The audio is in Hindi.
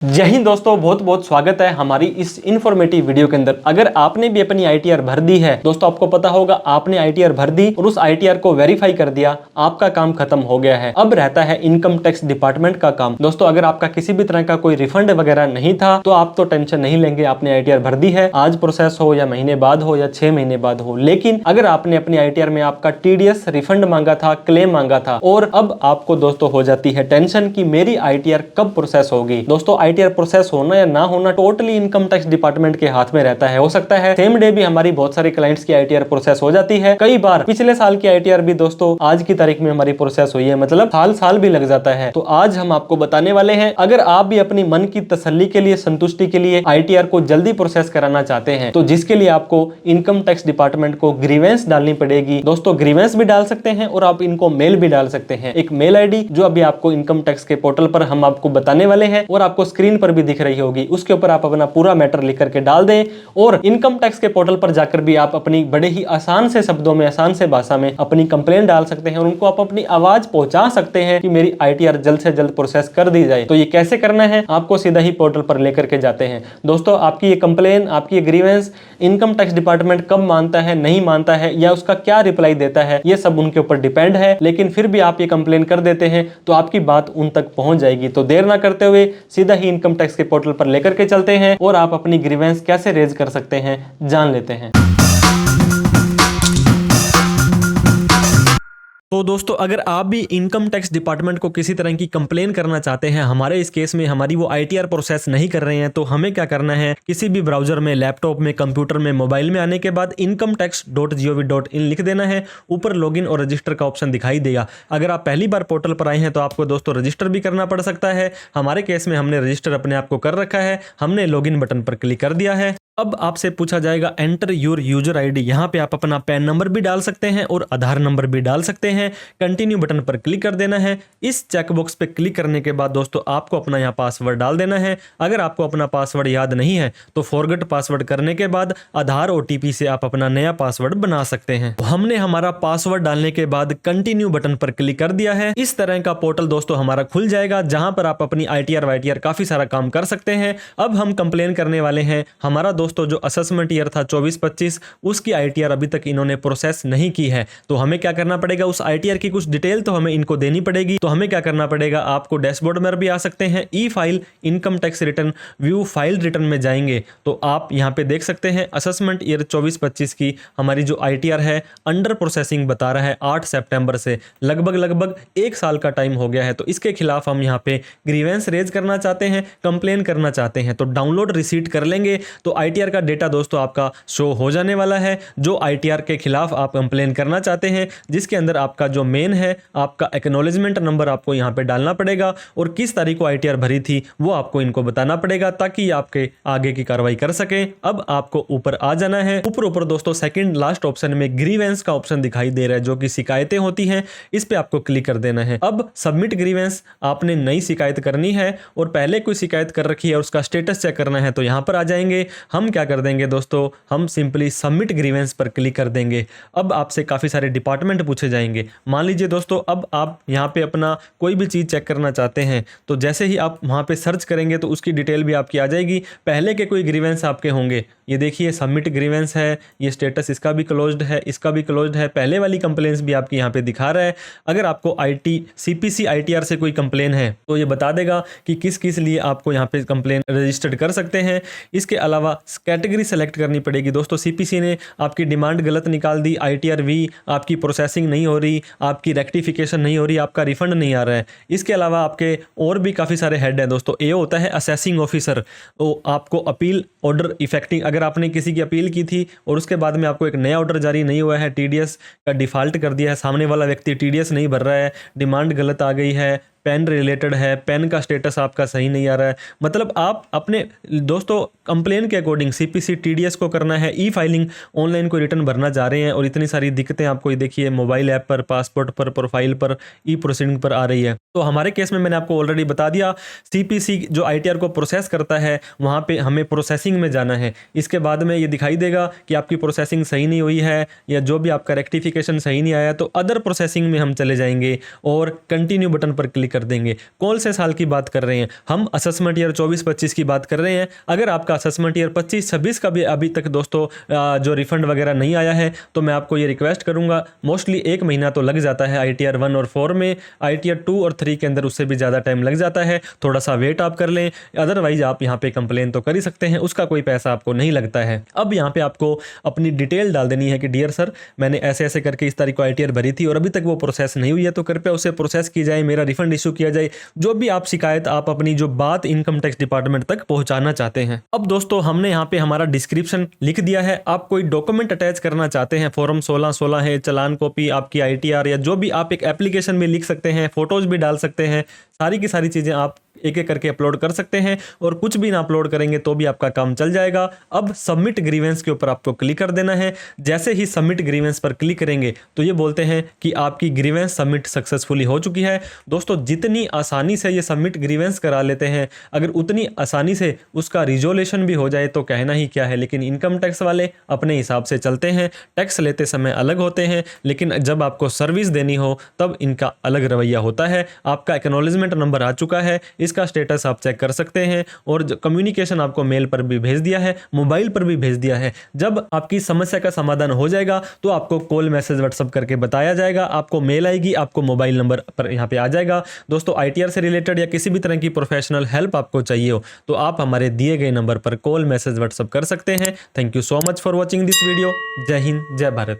जय हिंद दोस्तों, बहुत बहुत स्वागत है हमारी इस इन्फॉर्मेटिव वीडियो के अंदर। अगर आपने भी अपनी आईटीआर भर दी है दोस्तों, आपको पता होगा आपने आईटीआर भर दी और उस आईटीआर को वेरीफाई कर दिया, आपका काम खत्म हो गया है। अब रहता है इनकम टैक्स डिपार्टमेंट का काम। दोस्तों अगर आपका किसी भी तरह का कोई रिफंड वगैरह नहीं था तो आप तो टेंशन नहीं लेंगे, आपने आईटीआर भर दी है, आज प्रोसेस हो या महीने बाद हो या 6 महीने बाद हो। लेकिन अगर आपने अपनी आईटीआर में आपका टीडीएस रिफंड मांगा था, क्लेम मांगा था, और अब आपको दोस्तों हो जाती है टेंशन कि मेरी आईटीआर कब प्रोसेस होगी। दोस्तों आईटीआर प्रोसेस होना या ना होना टोटली इनकम टैक्स डिपार्टमेंट के हाथ में रहता है। हो सकता है सेम डे भी हमारी बहुत सारे क्लाइंट्स की आईटीआर प्रोसेस हो जाती है। कई बार पिछले साल की आईटीआर भी दोस्तों आज की तारीख में हमारी प्रोसेस हुई है, मतलब साल भी लग जाता है। तो आज हम आपको बताने वाले हैं, अगर आप भी अपनी मन की तसल्ली के लिए, संतुष्टि के लिए आईटीआर को जल्दी प्रोसेस कराना चाहते हैं तो जिसके लिए आपको इनकम टैक्स डिपार्टमेंट को ग्रीवेंस डालनी पड़ेगी। दोस्तों ग्रीवेंस भी डाल सकते हैं और आप इनको मेल भी डाल सकते हैं। एक मेल आईडी जो अभी आपको इनकम टैक्स के पोर्टल पर हम आपको बताने वाले हैं और आपको स्क्रीन पर भी दिख रही होगी, उसके ऊपर आप अपना पूरा मैटर लिख करके डाल दें और इनकम टैक्स के पोर्टल पर जाकर भी आप अपनी बड़े ही आसान से शब्दों में, आसान से भाषा में अपनी कंप्लेंट डाल सकते हैं और उनको आप अपनी आवाज पहुंचा सकते हैं कि मेरी आईटीआर जल्द से जल्द प्रोसेस कर दी जाए। तो ये कैसे करना है, आपको सीधा ही पोर्टल पर लेकर के जाते हैं। दोस्तों आपकी ये कंप्लेन, आपकी ये ग्रीवेंस इनकम टैक्स डिपार्टमेंट कब मानता है, नहीं मानता है, या उसका क्या रिप्लाई देता है, ये सब उनके ऊपर डिपेंड है। लेकिन फिर भी आप ये कंप्लेन कर देते हैं तो आपकी बात उन तक पहुंच जाएगी। तो देर ना करते हुए सीधा ही इनकम टैक्स के पोर्टल पर लेकर के चलते हैं और आप अपनी ग्रीवेंस कैसे रेज कर सकते हैं जान लेते हैं। तो दोस्तों अगर आप भी इनकम टैक्स डिपार्टमेंट को किसी तरह की कंप्लेन करना चाहते हैं, हमारे इस केस में हमारी वो आईटीआर प्रोसेस नहीं कर रहे हैं, तो हमें क्या करना है, किसी भी ब्राउजर में, लैपटॉप में, कंप्यूटर में, मोबाइल में आने के बाद incometax.gov.in लिख देना है। ऊपर लॉगिन और रजिस्टर का ऑप्शन दिखाई देगा। अगर आप पहली बार पोर्टल पर आए हैं तो आपको दोस्तों रजिस्टर भी करना पड़ सकता है। हमारे केस में हमने रजिस्टर अपने आप को कर रखा है, हमने लॉगिन बटन पर क्लिक कर दिया है। अब आपसे पूछा जाएगा एंटर योर यूजर आईडी। यहाँ पे आप अपना पैन नंबर भी डाल सकते हैं और आधार नंबर भी डाल सकते हैं। कंटिन्यू बटन पर क्लिक कर देना है। इस चेकबॉक्स पे क्लिक करने के बाद दोस्तों आपको अपना यहाँ पासवर्ड डाल देना है। अगर आपको अपना पासवर्ड याद नहीं है तो फॉरगेट पासवर्ड करने के बाद आधार ओटीपी से आप अपना नया पासवर्ड बना सकते हैं। तो हमने हमारा पासवर्ड डालने के बाद कंटिन्यू बटन पर क्लिक कर दिया है। इस तरह का पोर्टल दोस्तों हमारा खुल जाएगा, जहां पर आप अपनी आईटीआर वाईटीआर काफी सारा काम कर सकते हैं। अब हम कंप्लेन करने वाले हैं। हमारा दोस्तों जो असेसमेंट ईयर था 24-25, उसकी आईटीआर अभी तक इन्होंने प्रोसेस नहीं की है। तो हमें क्या करना पड़ेगा, उस आईटीआर की कुछ डिटेल तो हमें इनको देनी पड़ेगी। तो हमें क्या करना पड़ेगा, आपको डैशबोर्ड में भी आ सकते हैं, e file income tax return view file return में जाएंगे तो आप यहां पे देख सकते हैं असेसमेंट ईयर 24-25 की हमारी जो आईटीआर है अंडर प्रोसेसिंग बता रहा है 8 सितंबर से। लगभग 1 साल का टाइम हो गया है। तो इसके खिलाफ हम यहाँ पे ग्रीवेंस रेज करना चाहते हैं, कंप्लेन करना चाहते हैं। तो डाउनलोड रिसीट कर लेंगे तो आईटीआर का डेटा दोस्तों आपका शो हो जाने वाला है, जो आईटीआर के खिलाफ आप कंप्लेन करना चाहते हैं, जिसके अंदर आपका जो मेन है, आपका एक्नॉलेजमेंट नंबर आपको यहां पे डालना पड़ेगा और किस तारीख को आईटीआर भरी थी वो आपको इनको बताना पड़ेगा ताकि आपके आगे की कार्रवाई कर सके। अब आपको ऊपर आ जाना है। ऊपर दोस्तों सेकंड लास्ट ऑप्शन में ग्रीवेंस का ऑप्शन दिखाई दे रहा है, जो कि शिकायतें होती हैं, इस पे आपको क्लिक कर देना है। अब सबमिट ग्रीवेंस, आपने नई शिकायत करनी है और पहले कोई शिकायत कर रखी है और उसका स्टेटस चेक करना है तो यहां पर आ जाएंगे। हम क्या कर देंगे दोस्तों, हम सिंपली सबमिट ग्रीवेंस पर क्लिक कर देंगे। अब आपसे काफी सारे डिपार्टमेंट पूछे जाएंगे। मान लीजिए दोस्तों अब आप यहां पे अपना कोई भी चीज चेक करना चाहते हैं तो जैसे ही आप वहां पे सर्च करेंगे तो उसकी डिटेल भी आपकी आ जाएगी। पहले के कोई ग्रीवेंस आपके होंगे, ये देखिए सबमिट ग्रीवेंस है, ये स्टेटस इसका भी क्लोज्ड है, इसका भी क्लोज्ड है, पहले वाली कंप्लेंट्स भी आपकी यहाँ पे दिखा रहा है। अगर आपको सीपीसी आईटीआर से कोई कंप्लेन है तो ये बता देगा कि किस किस लिए आपको यहाँ पे कंप्लेन रजिस्टर्ड कर सकते हैं। इसके अलावा कैटेगरी सेलेक्ट करनी पड़ेगी। दोस्तों सीपीसी ने आपकी डिमांड गलत निकाल दी, आईटीआर वी आपकी प्रोसेसिंग नहीं हो रही, आपकी रेक्टिफिकेशन नहीं हो रही, आपका रिफंड नहीं आ रहा है। इसके अलावा आपके और भी काफ़ी सारे हेड हैं दोस्तों। ए होता है असेसिंग ऑफिसर, तो आपको अपील ऑर्डर इफेक्टिंग, अगर आपने किसी की अपील की थी और उसके बाद में आपको एक नया ऑर्डर जारी नहीं हुआ है, टीडीएस का डिफॉल्ट कर दिया है, सामने वाला व्यक्ति टीडीएस नहीं भर रहा है, डिमांड गलत आ गई है, पेन रिलेटेड है, पेन का स्टेटस आपका सही नहीं आ रहा है, मतलब आप अपने दोस्तों कंप्लेन के अकॉर्डिंग सीपीसी टीडीएस को करना है, ई फाइलिंग ऑनलाइन कोई रिटर्न भरना जा रहे हैं और इतनी सारी दिक्कतें आपको देखिए मोबाइल ऐप पर, पासपोर्ट पर, प्रोफाइल पर, ई प्रोसीडिंग पर आ रही है। तो हमारे केस में मैंने आपको ऑलरेडी बता दिया, सीपीसी जो आईटीआर को प्रोसेस करता है वहाँ पे हमें प्रोसेसिंग में जाना है। इसके बाद में ये दिखाई देगा कि आपकी प्रोसेसिंग सही नहीं हुई है या जो भी आपका रेक्टिफिकेशन सही नहीं आया, तो अदर प्रोसेसिंग में हम चले जाएंगे और कंटिन्यू बटन पर क्लिक कर देंगे। कौन से साल की बात कर रहे हैं हम? असेसमेंट ईयर 24-25 की बात कर रहे हैं। अगर आपका असेसमेंट ईयर 25-26 का भी अभी तक दोस्तों जो रिफंड वगैरह नहीं आया है तो मैं आपको ये रिक्वेस्ट करूंगा, मोस्टली 1 महीना तो लग जाता है ITR 1 और 4 में, ITR 2 और 3 के अंदर उससे भी ज़्यादा टाइम लग जाता है। थोड़ा सा वेट आप कर लें, अदरवाइज आप यहाँ पे कंप्लेन तो कर ही सकते हैं, उसका कोई पैसा आपको नहीं लगता है। अब यहाँ पे आपको अपनी डिटेल डाल देनी है कि डियर सर, मैंने ऐसे ऐसे करके इस तारीख को ITR भरी थी और अभी तक वो प्रोसेस नहीं हुई है, तो कृपया उसे प्रोसेस की जाए, मेरा रिफंड इशू किया जाए। जो भी आप शिकायत आप अपनी जो बात इनकम टैक्स डिपार्टमेंट तक पहुंचाना चाहते हैं। अब दोस्तों हमने यहाँ पे हमारा डिस्क्रिप्शन लिख दिया है। आप कोई डॉक्यूमेंट अटैच करना चाहते हैं, फॉर्म 16 है, चालान कॉपी, आपकी ITR या जो भी आप एक एप्लीकेशन में लिख सकते हैं, फोटोज भी डाल सकते हैं, सारी की सारी चीजें आप एक एक करके अपलोड कर सकते हैं। और कुछ भी ना अपलोड करेंगे तो भी आपका काम चल जाएगा। अब सबमिट ग्रीवेंस के ऊपर आपको क्लिक कर देना है। जैसे ही सबमिट ग्रीवेंस पर क्लिक करेंगे तो ये बोलते हैं कि आपकी ग्रीवेंस सबमिट सक्सेसफुली हो चुकी है। दोस्तों जितनी आसानी से ये सबमिट ग्रीवेंस करा लेते हैं, अगर उतनी आसानी से उसका रिजोल्यूशन भी हो जाए तो कहना ही क्या है। लेकिन इनकम टैक्स वाले अपने हिसाब से चलते हैं, टैक्स लेते समय अलग होते हैं, लेकिन जब आपको सर्विस देनी हो तब इनका अलग रवैया होता है। आपका एक्नॉलेजमेंट नंबर आ चुका है, इसका स्टेटस आप चेक कर सकते हैं और कम्युनिकेशन आपको मेल पर भी भेज दिया है, मोबाइल पर भी भेज दिया है। जब आपकी समस्या का समाधान हो जाएगा तो आपको कॉल मैसेज व्हाट्सएप करके बताया जाएगा, आपको मेल आएगी, आपको मोबाइल नंबर पर यहाँ पे आ जाएगा। दोस्तों ITR से रिलेटेड या किसी भी तरह की प्रोफेशनल हेल्प आपको चाहिए हो तो आप हमारे दिए गए नंबर पर कॉल मैसेज व्हाट्सएप कर सकते हैं। Thank you so much for watching this video. जय हिंद, जय भारत।